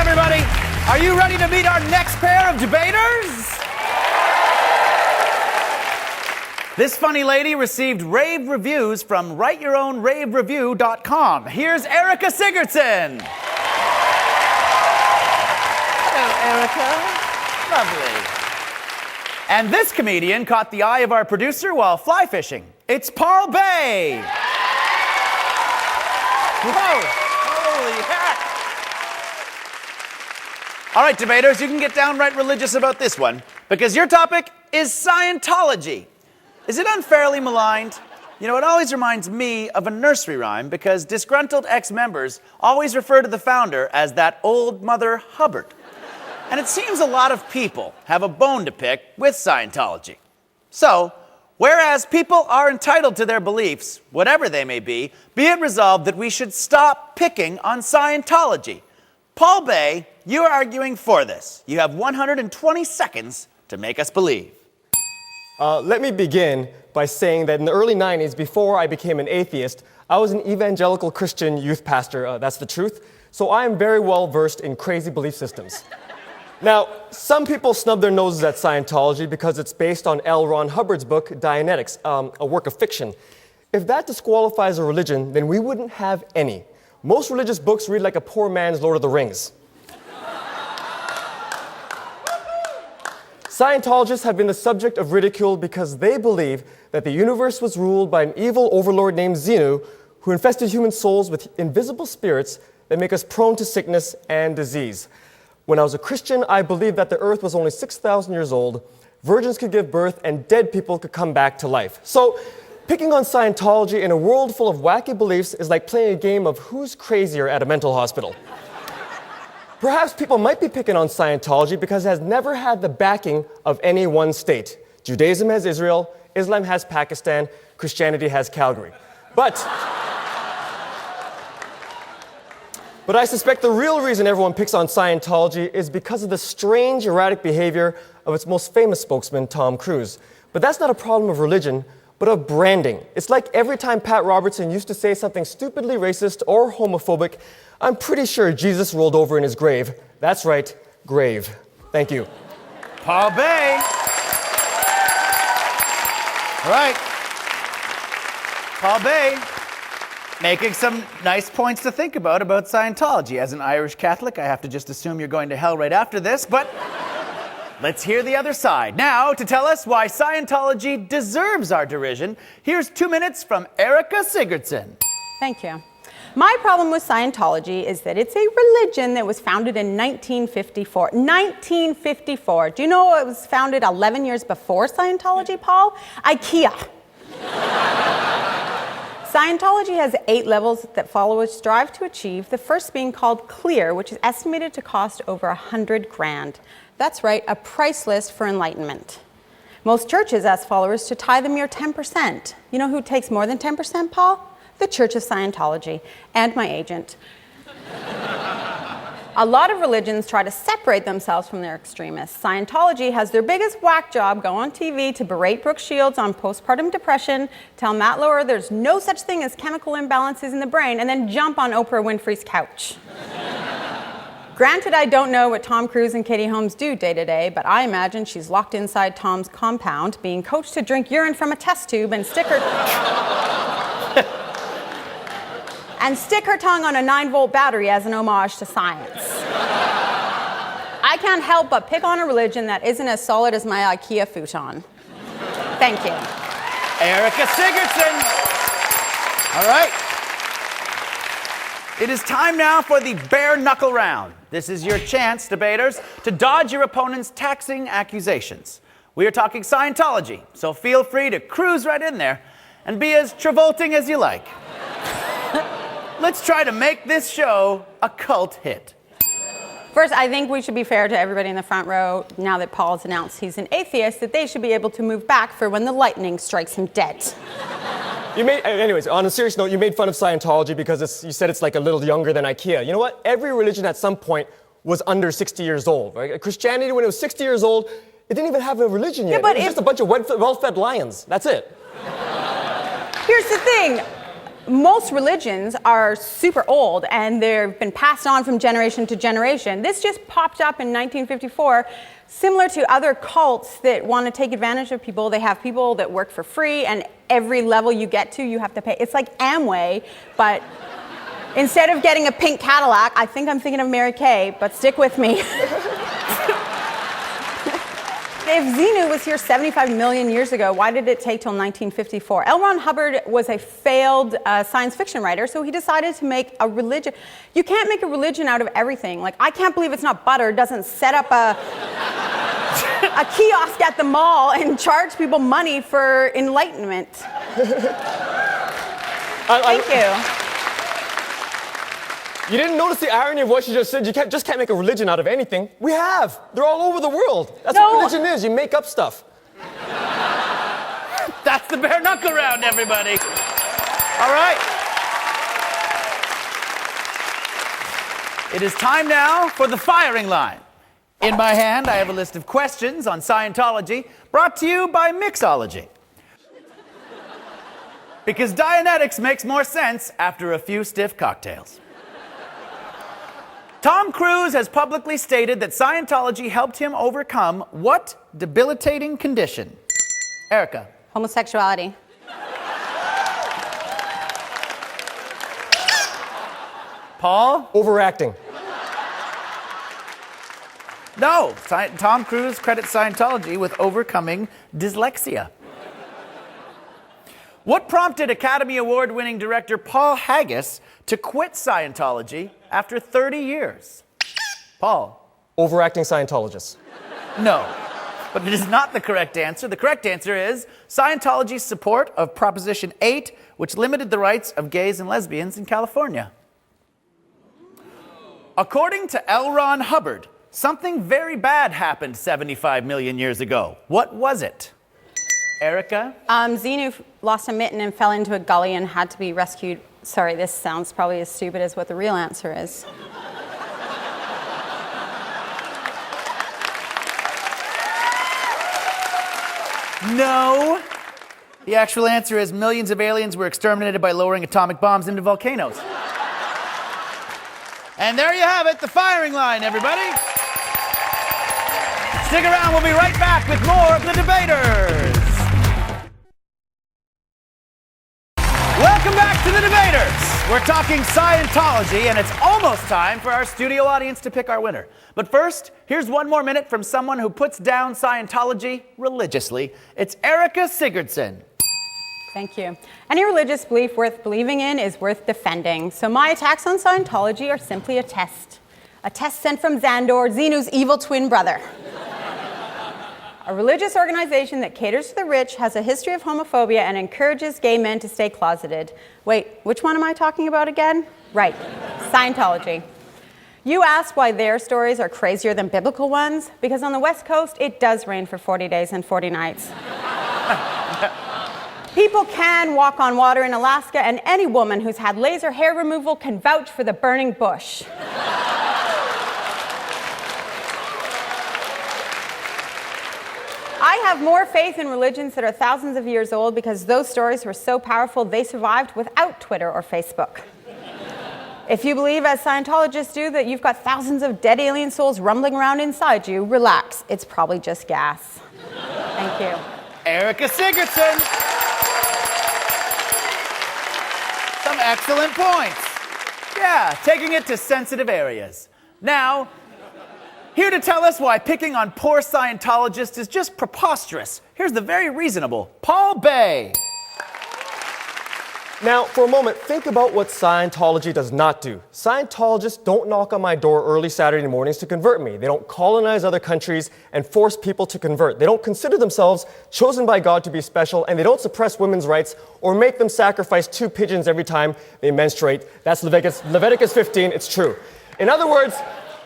everybody. Are you ready to meet our next pair of debaters? This funny lady received rave reviews from writeyourownravereview.com. Here's Erica Sigurdsson. Hello, Erica. Lovely. And this comedian caught the eye of our producer while fly fishing. It's Paul Bay. Whoa, holy heck. All right, debaters, you can get downright religious about this one, because your topic is Scientology. Is it unfairly maligned? You know, it always reminds me of a nursery rhyme, because disgruntled ex-members always refer to the founder as that old Mother Hubbard. And it seems a lot of people have a bone to pick with Scientology. So, whereas people are entitled to their beliefs, whatever they may be it resolved that we should stop picking on Scientology. Paul Bay, you are arguing for this. You have 120 seconds to make us believe. Let me begin by saying that in the early 90s, before I became an atheist, I was an evangelical Christian youth pastor. That's the truth. So I am very well versed in crazy belief systems. Now, some people snub their noses at Scientology because it's based on L.Ron Hubbard's book, Dianetics, a work of fiction. If that disqualifies a religion, then we wouldn't have any. Most religious books read like a poor man's Lord of the Rings. Scientologists have been the subject of ridicule because they believe that the universe was ruled by an evil overlord named Xenu, who infested human souls with invisible spirits that make us prone to sickness and disease. When I was a Christian, I believed that the earth was only 6,000 years old, virgins could give birth, and dead people could come back to life. So, picking on Scientology in a world full of wacky beliefs is like playing a game of who's crazier at a mental hospital. Perhaps people might be picking on Scientology because it has never had the backing of any one state. Judaism has Israel, Islam has Pakistan, Christianity has Calgary. But I suspect the real reason everyone picks on Scientology is because of the strange, erratic behavior of its most famous spokesman, Tom Cruise. But that's not a problem of religion, but of branding. It's like every time Pat Robertson used to say something stupidly racist or homophobic, I'm pretty sure Jesus rolled over in his grave. That's right, grave. Thank you. Paul Bay. All right. Paul Bay, making some nice points to think about Scientology. As an Irish Catholic, I have to just assume you're going to hell right after this, but let's hear the other side. Now, to tell us why Scientology deserves our derision, here's 2 minutes from Erica Sigurdsson. Thank you. My problem with Scientology is that it's a religion that was founded in 1954. 1954. Do you know it was founded 11 years before Scientology, Paul? IKEA. Scientology has 8 levels that followers strive to achieve, the first being called Clear, which is estimated to cost over 100 grand. That's right, a price list for enlightenment. Most churches ask followers to tithe a mere 10%. You know who takes more than 10%, Paul? The Church of Scientology, and my agent. A lot of religions try to separate themselves from their extremists. Scientology has their biggest whack job go on TV to berate Brooke Shields on postpartum depression, tell Matt Lauer there's no such thing as chemical imbalances in the brain, and then jump on Oprah Winfrey's couch. Granted, I don't know what Tom Cruise and Katie Holmes do day to day, but I imagine she's locked inside Tom's compound, being coached to drink urine from a test tube and stick her tongue on a 9-volt battery as an homage to science. I can't help but pick on a religion that isn't as solid as my IKEA futon. Thank you. Erica Sigurdsson. All right. It is time now for the bare knuckle round. This is your chance, debaters, to dodge your opponent's taxing accusations. We are talking Scientology, so feel free to cruise right in there and be as Travolting as you like. Let's try to make this show a cult hit. First, I think we should be fair to everybody in the front row, now that Paul's announced he's an atheist, that they should be able to move back for when the lightning strikes him dead. Anyways, on a serious note, you made fun of Scientology because you said it's like a little younger than IKEA. You know what? Every religion at some point was under 60 years old, right? Christianity, when it was 60 years old, it didn't even have a religion yet. Yeah, but it was just a bunch of well-fed lions. That's it. Here's the thing. most religions are super old and they've been passed on from generation to generation. This just popped up in 1954. Similar to other cults that want to take advantage of people, they have people that work for free, and every level you get to, you have to pay. It's like Amway, but instead of getting a pink Cadillac, I think I'm thinking of Mary Kay, but stick with me. If Xenu was here 75 million years ago, why did it take till 1954? L.Ron Hubbard was a failed science fiction writer, so he decided to make a religion. You can't make a religion out of everything. Like, I can't believe it's not butter doesn't set up a kiosk at the mall and charge people money for enlightenment. Thank you. You didn't notice the irony of what she just said? You just can't make a religion out of anything. We have. They're all over the world. That's what religion is. You make up stuff. That's the bare knuckle round, everybody. All right. It is time now for the firing line. In my hand, I have a list of questions on Scientology brought to you by Mixology. Because Dianetics makes more sense after a few stiff cocktails. Tom Cruise has publicly stated that Scientology helped him overcome what debilitating condition? Erica. Homosexuality. Paul. Overacting. No. Tom Cruise credits Scientology with overcoming dyslexia. What prompted Academy Award-winning director Paul Haggis to quit Scientology after 30 years? Paul. Overacting Scientologists. No, but it is not the correct answer. The correct answer is Scientology's support of Proposition 8, which limited the rights of gays and lesbians in California. According to L.Ron Hubbard, something very bad happened 75 million years ago. What was it? Erica? Xenu lost a mitten and fell into a gully and had to be rescued. Sorry, this sounds probably as stupid as what the real answer is. No. The actual answer is millions of aliens were exterminated by lowering atomic bombs into volcanoes. And there you have it, the firing line, everybody. Stick around, we'll be right back with more of the debaters. Welcome back to the debaters. We're talking Scientology, and it's almost time for our studio audience to pick our winner. But first, here's one more minute from someone who puts down Scientology religiously. It's Erica Sigurdsson. Thank you. Any religious belief worth believing in is worth defending. So my attacks on Scientology are simply a test. A test sent from Xandor, Xenu's evil twin brother. A religious organization that caters to the rich, has a history of homophobia, and encourages gay men to stay closeted. Wait, which one am I talking about again? Right, Scientology. You asked why their stories are crazier than biblical ones? Because on the West Coast, it does rain for 40 days and 40 nights. People can walk on water in Alaska, and any woman who's had laser hair removal can vouch for the burning bush. I have more faith in religions that are thousands of years old because those stories were so powerful they survived without Twitter or Facebook. If you believe, as Scientologists do, that you've got thousands of dead alien souls rumbling around inside you, relax. It's probably just gas. Thank you. Erica Sigurdsson. Some excellent points. Yeah, taking it to sensitive areas. Now, here to tell us why picking on poor Scientologists is just preposterous, here's the very reasonable Paul Bay. Now, for a moment, think about what Scientology does not do. Scientologists don't knock on my door early Saturday mornings to convert me. They don't colonize other countries and force people to convert. They don't consider themselves chosen by God to be special, and they don't suppress women's rights or make them sacrifice 2 pigeons every time they menstruate. That's Leviticus 15, it's true. In other words,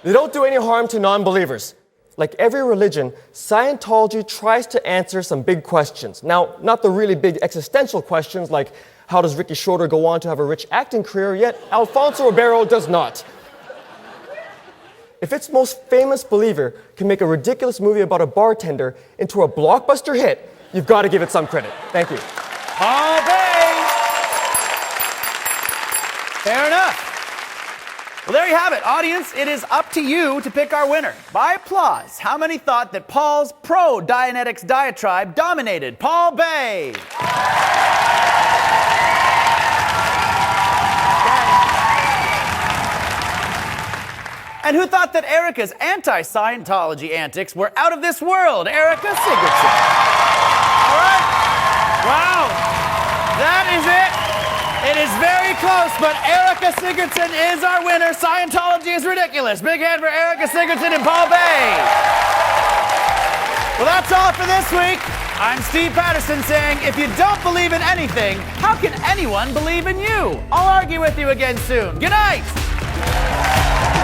they don't do any harm to non-believers. Like every religion, Scientology tries to answer some big questions. Now, not the really big existential questions like, how does Ricky Schroeder go on to have a rich acting career, yet Alfonso Ribeiro does not? If its most famous believer can make a ridiculous movie about a bartender into a blockbuster hit, you've got to give it some credit. Thank you. Paul Bay. Well, there you have it. Audience, it is up to you to pick our winner. By applause, how many thought that Paul's pro-Dianetics diatribe dominated? Paul Bay. And who thought that Erica's anti-Scientology antics were out of this world? Erica Sigurdson. All right. Wow. That is it. It is very close, but Erica Sigurdson is our winner. Scientology is ridiculous. Big hand for Erica Sigurdson and Paul Bay. Well, that's all for this week. I'm Steve Patterson saying, if you don't believe in anything, how can anyone believe in you? I'll argue with you again soon. Good night.